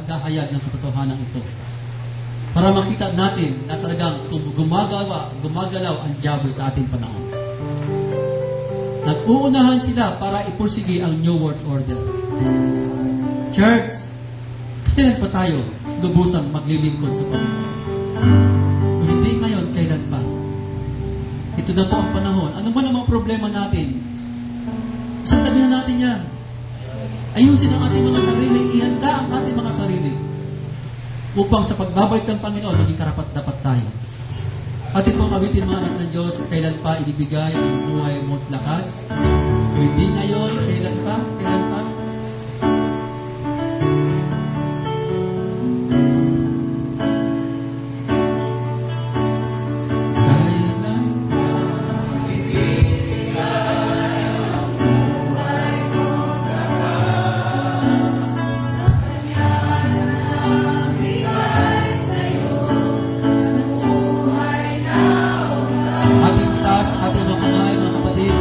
naghahayag ng katotohanan ito. Para makita natin na talagang gumagalaw ang diablo sa ating panahon. Nag-uunahan sila para ipursige ang New World Order. Church, kailan pa tayo lubusang maglilingkod sa Panginoon? Kung hindi ngayon, kailan pa? Ito na po ang panahon. Ano ba namang problema natin? Isang tabi na natin yan. Ayusin ang ating mga sarili, ihanda ang ating mga sarili upang sa pagbabalik ng Panginoon, maging karapat-dapat tayo. Atin pong awitin mga anak ng Diyos, kailan pa ibibigay ang buhay mo't lakas? Kung hindi ngayon, kailan pa? Kailan pa? Ating itaas, ating mga kamay, mga kapatid.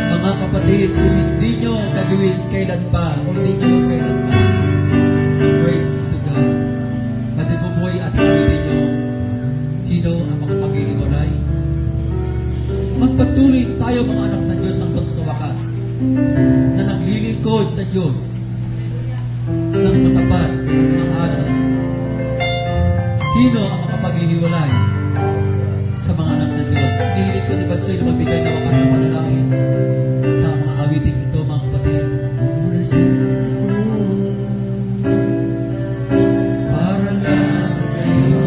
Mga kapatid, kung hindi nyo gagawin kailan pa, kung hindi nyo kailan pa, praise be to God. Madibubuhay at gawin nyo, sino ang makapag-iniwalay? Magpatuloy tayo mga anak ng Diyos hanggang sa wakas, na naglilingkod sa Diyos ng matapat at maalam. Sino ang makapag-iniwalay sa mga anak ng Diyos? Hinihiling ko si Bansoy na magbigay na wakas na panalangin sa mga awiting ito, mga kapatid. Para lang sa iyo, para lang sa iyo,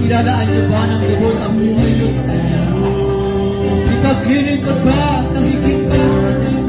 ilalaan niyo ba ng lubos ang buhay niyo sa Kanya? Ipaglilingkod ba at nakikip ba sa Kanya?